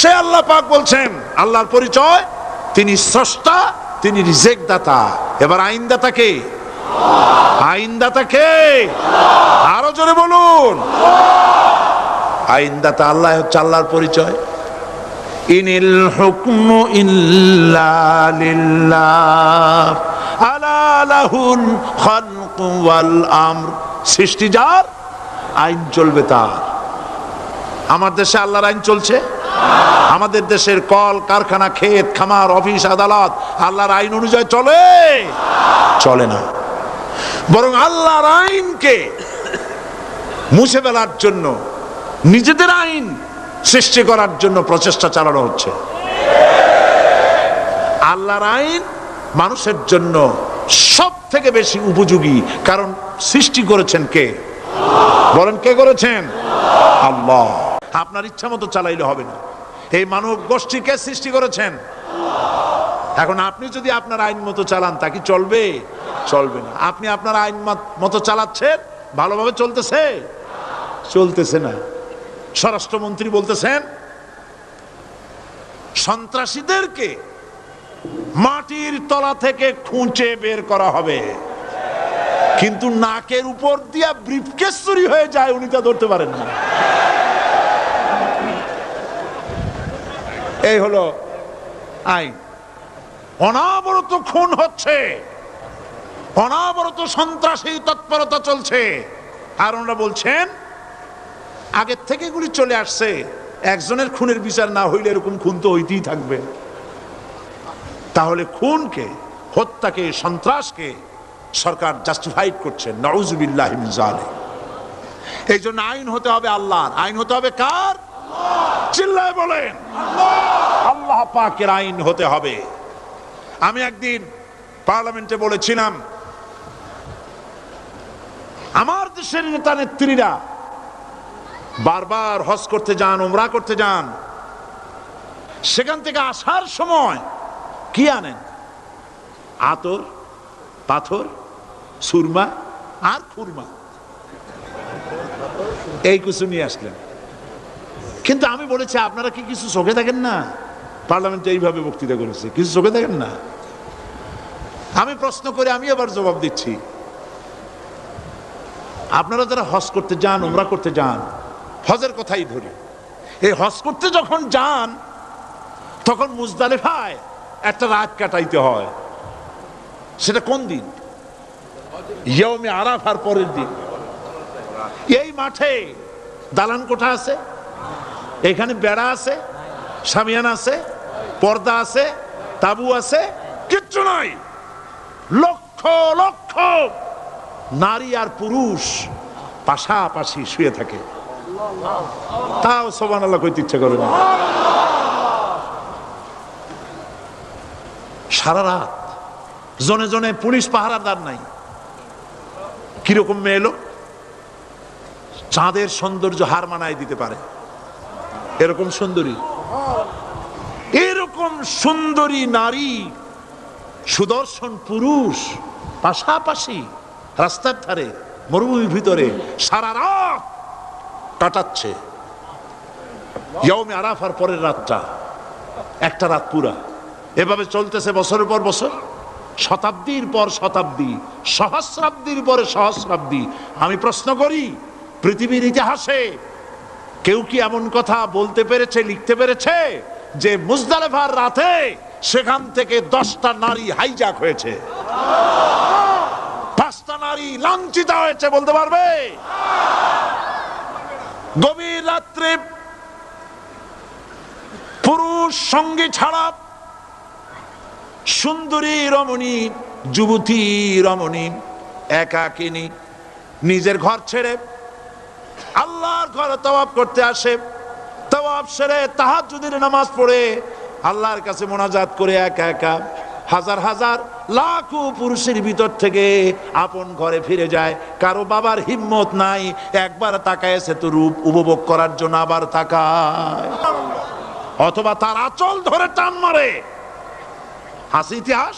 সে আল্লাহ পাক বলছেন, আল্লাহর পরিচয় তিনি স্রষ্টা, তিনি রিজেক দাতা। এবার আইনদাতা কে? আইনদাতা কে? আরো জোরে বলুন। আইনদাতা আল্লাহ হচ্ছে আল্লাহর পরিচয়। ইনিল হুকমু ইল্লা লিল্লাহ আলা লাহুল খালকু ওয়াল আমর। সৃষ্টি যার, আইন চলবে তার। আমার দেশে আল্লাহর আইন চলছে? আমাদের দেশের কল কারখানা, ক্ষেত খামার, অফিস আদালত আল্লাহর আইন অনুযায়ী চলে? চলে না। বরং আল্লাহর আইনকে মুছে ফেলার জন্য, নিজেদের আইন সৃষ্টি করার জন্য প্রচেষ্টা চালানো হচ্ছে। আল্লাহর আইন মানুষের জন্য সব থেকে বেশি উপযোগী, কারণ সৃষ্টি করেছেন কে? বলেন, কে করেছেন? আল্লাহ। আপনার ইচ্ছা মতো চালাইলে হবে না। এই মানব গোষ্ঠী কে সৃষ্টি করেছেন? এখন আপনি যদি আপনার আইন মতো চালান, তা কি চলবে? চলবে না। আপনি আপনার আইন মতো চালাচ্ছেন, ভালোভাবে চলতেছে? চলতেছে না। স্বরাষ্ট্রমন্ত্রী বলতেছেন সন্ত্রাসীদেরকে মাটির তলা থেকে খুঁজে বের করা হবে, কিন্তু নাকের উপর দিয়া ব্রিফকেস চুরি হয়ে যায়, উনি তা ধরতে পারেন না। এই হলো আইন। অনাবরত খুন হচ্ছে, অনাবরত সন্ত্রাসী তৎপরতা চলছে, আর ওনারা বলছেন আগের থেকে এগুলি চলে আসছে, একজনের খুনের বিচার না হইলে এরকম খুন তো হইতেই থাকবে। তাহলে খুনকে, হত্যাকে, সন্ত্রাসকে সরকার জাস্টিফাইড করছেন। নাউযুবিল্লাহি মিন যালিক। এই জন্য আইন হতে হবে আল্লাহর। আইন হতে হবে কার? চিল্লায় বলেন, আল্লাহ পাকের আইন হতে হবে। আমি একদিন পার্লামেন্টে বলেছিলাম, আমার দেশের নেতা নেত্রীরা বারবার হজ করতে যান, উমরা করতে যান, সেখান থেকে আসার সময় কি আনেন? আতর, পাথর, সুরমা আর খুরমা, এই কিছু নিয়ে আসলেন। কিন্তু আমি বলেছি, আপনারা কি কিছু চোখে দেখেন না? পার্লামেন্টে এইভাবে বক্তৃতা করেছে, কিছু চোখে দেখেন না? আমি প্রশ্ন করে আমি আবার জবাব দিচ্ছি, আপনারা যারা হজ করতে যান, উমরা করতে যান, হজের কথাই ধরি, এই হজ করতে যখন যান তখন মুজদালিফায় একটা রাত কাটাইতে হয়। সেটা কোন দিন? ইয়ৌমে আরাফার পরের দিন। এই মাঠে দালান কোঠা আছে, এখানে বেড়া আছে, শামিয়ানা আছে, পর্দা আছে, তাবু আছে, কিচ্ছু নাই। লক্ষ লক্ষ নারী আর পুরুষ পাশাপাশি শুয়ে থাকে, তাও সুবহানাল্লাহ কইতে ইচ্ছা করে না। সারা রাত জনে জনে পুলিশ পাহারাদার নাই। কিরকম মেয়ে লোক, চাঁদের সৌন্দর্য হার মানায় দিতে পারে এরকম সুন্দরী, এরকম সুন্দরী নারী, সুদর্শন পুরুষ পাশাপাশি রাস্তার ধারে মরুভূমির ভিতরে সারা রাত কাটাচ্ছে। ইয়ৌমে আরাফার পরের রাতটা, একটা রাত পুরা। এভাবে চলতেছে বছরের পর বছর, শতাব্দীর পর শতাব্দী, সহস্রাব্দীর পরে সহস্রাব্দী। আমি প্রশ্ন করি, পৃথিবীর ইতিহাসে কেউ কি এমন কথা বলতে পেরেছে, লিখতে পেরেছে যে মুজদালিফার রাতে সেখান থেকে 10টা নারী হাইজ্যাক হয়েছে, 5টা নারী লাঞ্ছিত হয়েছে? বলতে পারবে? গভীর রাত্রে পুরুষ সঙ্গী ছাড়া সুন্দরী রমণী, যুবতী রমণী একাকিনী নিজের ঘর ছেড়ে আল্লাহর ঘরে তাওয়াফ করতে আসে। তাওয়াফ সেরে তাহাজ্জুদের নামাজ পড়ে আল্লাহর কাছে মোনাজাত করে একা একা হাজার হাজার লাখো পুরুষের ভিতর থেকে আপন ঘরে ফিরে যায়। কারো বাবার হিম্মত নাই, একবার তাকায় তো রূপ উপভোগ করার জন্য আবার তাকায়, অথবা তার আঁচল ধরে টান মারে। হাসি ইতিহাস?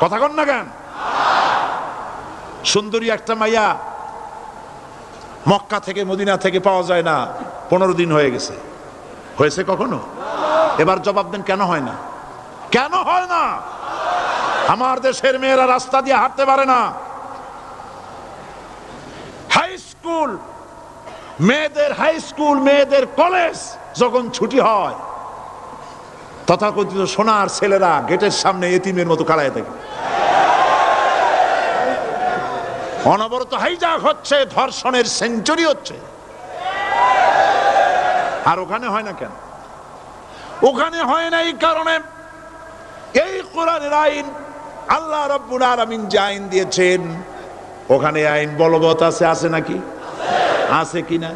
কথা কন না কেন? সুন্দরী একটা মাইয়া মক্কা থেকে মদিনা থেকে পাওয়া যায় না, 15 দিন হয়ে গেছে। হয়েছে কখনো? এবার জবাব দেন, কেন হয় না? কেন হয় না? আমার দেশের মেয়েরা রাস্তা দিয়ে হাঁটতে পারে না। হাই স্কুল মেয়েদের, হাই স্কুল মেয়েদের কলেজ যখন ছুটি হয়, তথাকথিত সোনার ছেলেরা গেটের সামনে এতিমের মতো খাড়ায় থাকে। অনবরত হাইজাক হচ্ছে, ধর্ষণের সেঞ্চুরি হচ্ছে। আর ওখানে হয় না কেন? ওখানে হয় না এই কারণে, এই কোরআনের আইন আল্লাহ রাব্বুল আলামিন যে আইন দিয়েছেন, ওখানে আইন বলবৎ আছে। আছে নাকি? আছে কিনা?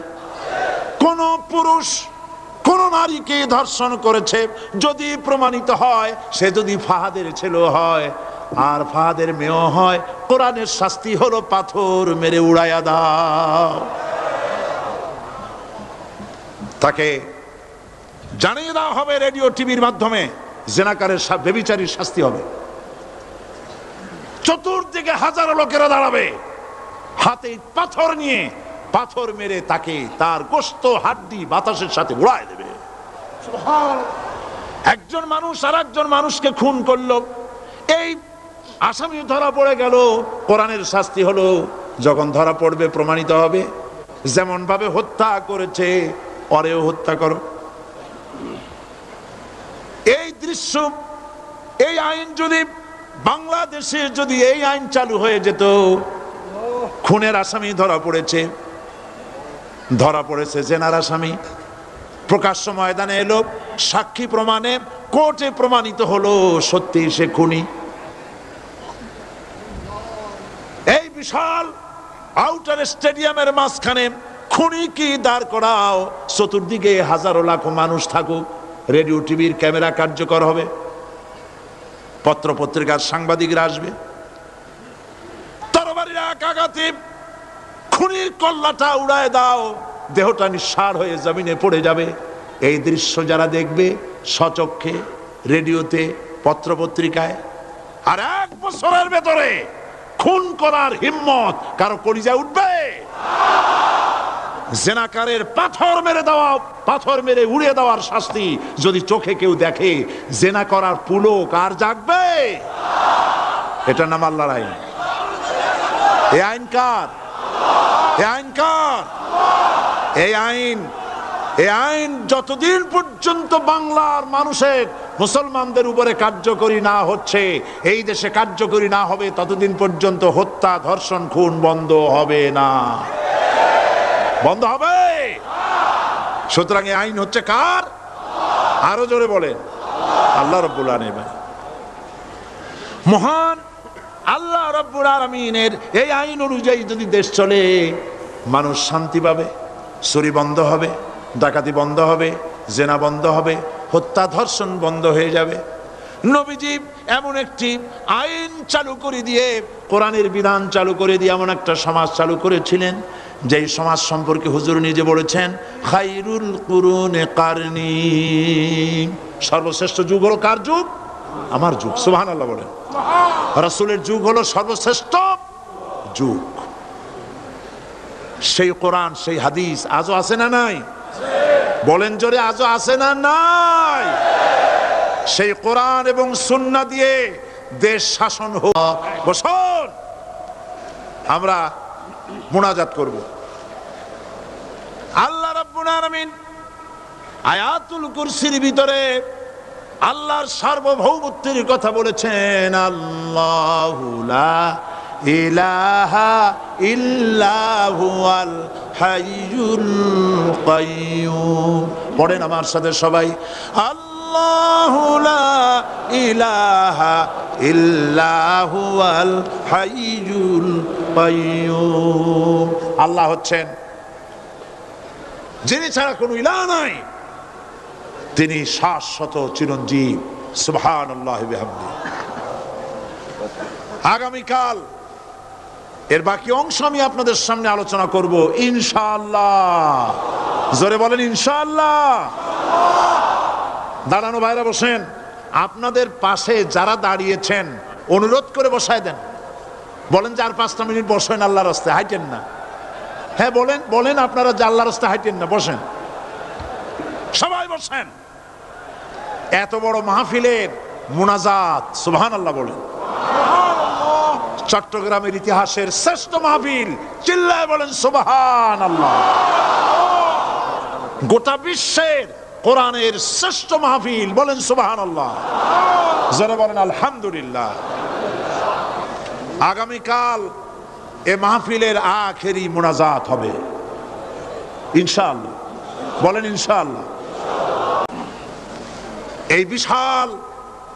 কোন পুরুষ কোন নারীকে ধর্ষণ করেছে যদি প্রমাণিত হয়, সে যদি ফাহাদের ছেলে হয় আর ফাহাদের মেয়েও হয়, কোরআনের শাস্তি হলো পাথর মেরে উড়াইয়া দাও। তাকে জানিয়ে দেওয়া হবে রেডিও টিভির মাধ্যমে, জেনাকারের ব্যভিচারীর শাস্তি হবে। চতুর্দিকে হাজারো লোকেরা দাঁড়াবে, হাতে পাথর নিয়ে, পাথর মেরে তাকে তার গোশত হাড্ডি বাতাসের সাথে উড়ায় দেবে। একজন মানুষ আর একজন মানুষকে খুন করলো, এই আসামি ধরা পড়ে গেল, কোরআনের শাস্তি হলো যখন ধরা পড়বে প্রমাণিত হবে, যেমন ভাবে হত্যা করেছে পরেও হত্যা করো। এই দৃশ্য, এই আইন যদি বাংলাদেশে যদি এই আইন চালু হয়ে যেত, খুনের আসামি ধরা পড়েছে জেনার আসামি, প্রকাশ্য ময়দানে এলো, সাক্ষী প্রমাণে কোর্টে প্রমাণিত হলো সত্যি সে খুনি। এই বিশাল আউটার স্টেডিয়ামের মাঝখানে খুনি কি দাঁড় করাও, চতুর্দিকে হাজারো লাখো মানুষ থাকুক, রেডিও টিভির ক্যামেরা কার্যকর হবে, পত্র পত্রিকার সাংবাদিকরা আসবে, তরবারির এক আঘাতে খুনির কল্লাটা উড়ায় দাও, দেহটা নিঃসাড় হয়ে জমিনে পড়ে যাবে। এই দৃশ্য যারা দেখবে স্বচক্ষে, রেডিওতে, পত্র পত্রিকায়, আর 1 বছরের ভেতরে খুন করার হিম্মত কারো কলিজায় উঠবে? জেনাকারের পাথর মেরে উড়িয়ে দেওয়ার শাস্তি যদি চোখে কেউ দেখে, জেনা করার পুলক আর জাগবে? এটা নাম আল্লাহর আইন। এই আইন কার? এই আইন কার? এই আইন যতদিন পর্যন্ত বাংলার মানুষের, মুসলমানদের উপরে কার্যকরী না হচ্ছে, এই দেশে কার্যকরী না হবে, ততদিন পর্যন্ত হত্যা, ধর্ষণ, খুন বন্ধ হবে না। বন্ধ হবে। সুতরাং এই আইন হচ্ছে কার? আরো জোরে বলেন, আল্লাহ রাব্বুল আলামিন। মহান আল্লাহ রাব্বুল আলামিনের এই আইন অনুযায়ী যদি দেশ চলে, মানুষ শান্তি পাবে, চুরি বন্ধ হবে, ডাকাতি বন্ধ হবে, জেনা বন্ধ হবে, হত্যা ধর্ষণ বন্ধ হয়ে যাবে। নবীজি এমন একটি আইন চালু করে দিয়ে, কোরআনের বিধান চালু করে দিয়ে এমন একটা সমাজ চালু করেছিলেন, যেই সমাজ সম্পর্কে হুজুর নিজে বলেছেন, খায়রুল কুরুনে কারনি, সর্বশ্রেষ্ঠ যুগ হলো কার যুগ? আমার যুগ। সুবহানাল্লাহ বলেন। রাসূলের যুগ হলো সর্বশ্রেষ্ঠ যুগ। সেই কোরআন, সেই হাদিস আজও আছে না নাই? বলেন জোরে, আজও আছে না নাই? সেই কোরআন এবং সুন্নাহ দিয়ে দেশ শাসন হোক। বসুন আমরা মুনাজাত করব। আল্লাহ রাব্বুল আলামিন আয়াতুল কুরসির ভিতরে আল্লাহর সার্বভৌমত্বের কথা বলেছেন। আল্লাহু লা ইলাহা ইল্লা হুয়াল হাইয়ুল কাইয়্যুম। পড়েন আমার সাথে সবাই, আল্লাহু লা ইলাহা ইল্লা হুয়াল হাইয়ুল কাইয়্যুম। আল্লাহ হচ্ছেন যিনি ছাড়া কোনো ইলাহ নাই, তিনি শাশ্বত চিরঞ্জীব। সুবহানাল্লাহি বিহামদিহি। আগামীকাল এর বাকি অংশ আমি আপনাদের সামনে আলোচনা করব ইনশাআল্লাহ। জোরে বলেন ইনশাআল্লাহ। দাঁড়ানো ভাইরা বসেন। আপনাদের পাশে যারা দাঁড়িয়েছেন অনুরোধ করে বসায় দেন। বলেন যে আর 5টা মিনিট বসেন, আল্লাহর রাস্তায় হাঁটেন না। হ্যাঁ বলেন, আপনারা যে আল্লাহর রাস্তায় হাঁটেন না, বসেন সবাই বসেন। বসেন। এত বড় মাহফিলের মুনাজাত, সুবহানাল্লাহ বলেন। চট্টগ্রামের ইতিহাসের শ্রেষ্ঠ মাহফিল, চিল্লায় বলেন সুবহানাল্লাহ। গোটা বিশ্বের কোরআনের শ্রেষ্ঠ মাহফিল, বলেন সুবহানাল্লাহ। যারা বলেন আলহামদুলিল্লাহ। আগামীকাল এ মাহফিলের আখেরি মুনাজাত হবে ইনশাআল্লাহ, বলেন ইনশাআল্লাহ। এই বিশাল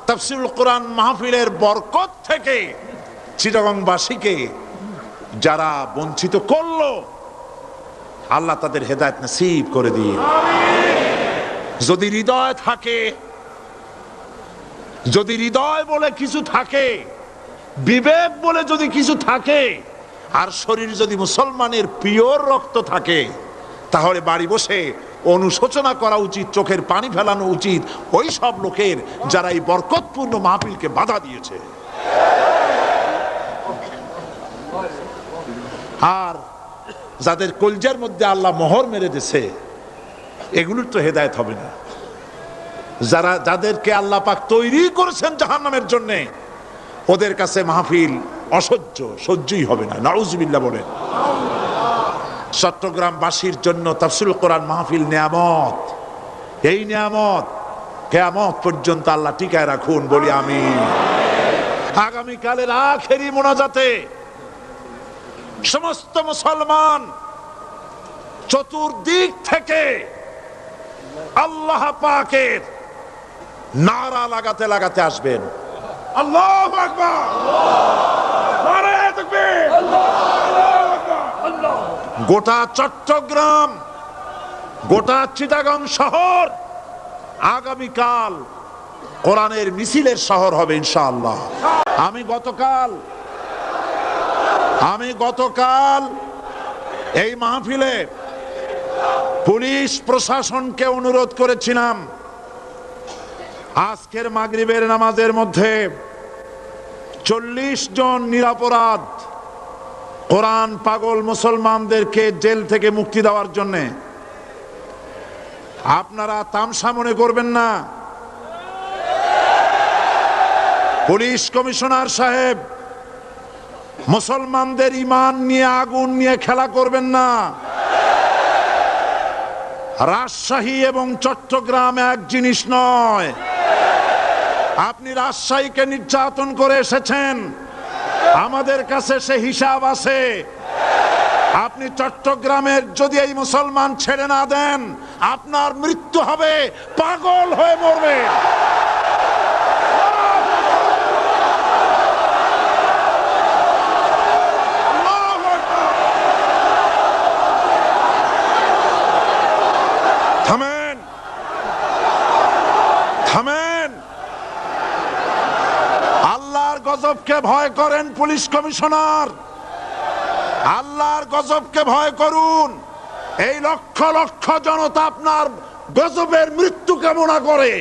তাফসীরুল কোরআন মাহফিলের বরকত থেকে চিটাগংবাসীকে যারা বঞ্চিত করলো, আল্লাহ তাদের হেদায়েত নসিব করে দিন। যদি হৃদয় থাকে, যদি হৃদয় বলে কিছু থাকে, বিবেক বলে যদি কিছু থাকে, আর শরীর যদি মুসলমানের পিওর রক্ত থাকে, তাহলে বাড়ি বসে অনুশোচনা করা উচিত, চোখের পানি ফেলানো উচিত ওই সব লোকের যারা এই বরকতপূর্ণ মাহফিলকে বাধা দিয়েছে। আর যাদের কলজার মধ্যে আল্লাহ মোহর মেরে দিয়েছে, এগুলোর তো হেদায়েত হবে না। যাদেরকে আল্লাহ পাক তৈরি করেছেন জাহান্নামের জন্য, ওদের কাছে মাহফিল অসহ্য, সহ্যই হবে না। নাউজুবিল্লাহ বলেন। চট্টগ্রামবাসীর জন্য তাফসীরুল কোরআন মাহফিল নিয়ামত। এই নিয়ামত কিয়ামত পর্যন্ত আল্লাহ টিকায় রাখুন, বলি আমিন। আগামীকালের আখেরি মোনাজাতে সমস্ত মুসলমান চতুর্দিক থেকে আল্লাহ পাকের নারা লাগাতে লাগাতে আসবেন। আল্লাহু আকবার, নারায়ে তাকবীর। গোটা চট্টগ্রাম, গোটা চিটাগং শহর আগামীকাল কোরআনের মিছিলের শহর হবে ইনশাআল্লাহ। আমি গতকাল এই মাহফিলে পুলিশ প্রশাসনকে অনুরোধ করেছিলাম, আজকের মাগরিবের নামাজের মধ্যে 40 জন নিরপরাধ কোরআন পাগল মুসলমানদেরকে জেল থেকে মুক্তি দেওয়ার জন্য। আপনারা তামসা মনে করবেন না। পুলিশ কমিশনার সাহেব, মুসলমানদের ঈমান নিয়ে, আগুন নিয়ে খেলা করবেন না। রাজশাহী এবং চট্টগ্রাম এক জিনিস নয়। আপনি রাজশাহীকে নির্যাতন করে এসেছেন, আমাদের কাছে সে হিসাব আছে। আপনি চট্টগ্রামের যদি এই মুসলমান ছেড়ে না দেন, আপনার মৃত্যু হবে, পাগল হয়ে মরবে। থামেন, থামেন। আল্লাহর গজবকে ভয় করেন পুলিশ কমিশনার, আল্লাহর গজবকে ভয় করুন। এই লক্ষ লক্ষ জনতা আপনার গজবের মৃত্যু কামনা করে।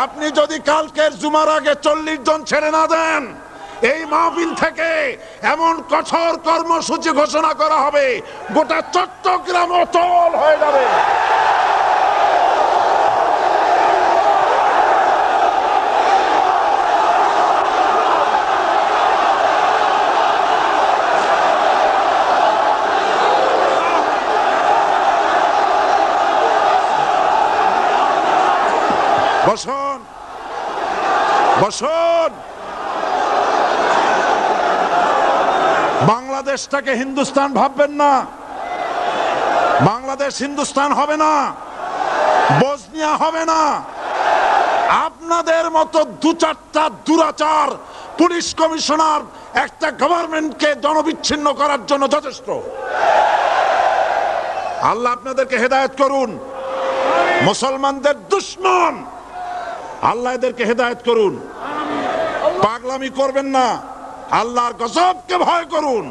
আপনি যদি কালকের জুমার আগে 40 জন ছেড়ে না দেন, এই মাহফিল থেকে এমন কঠোর কর্মসূচি ঘোষণা করা হবে, গোটা চট্টগ্রাম অচল হয়ে যাবে। বসুন, বসুন। বাংলাদেশটাকে হিন্দুস্তান ভাববেন না। বাংলাদেশ হিন্দুস্তান হবে না, বসনিয়া হবে না। আপনাদের মতো 2-4টা দুরাচার পুলিশ কমিশনার একটা গভর্নমেন্টকে জনবিচ্ছিন্ন করার জন্য যথেষ্ট। আল্লাহ আপনাদেরকে হেদায়েত করুন। মুসলমানদের দুশমন, আল্লাহ এদেরকে হেদায়েত করুন। পাগলামি করবেন না, আল্লাহর গজবকে ভয় করুন।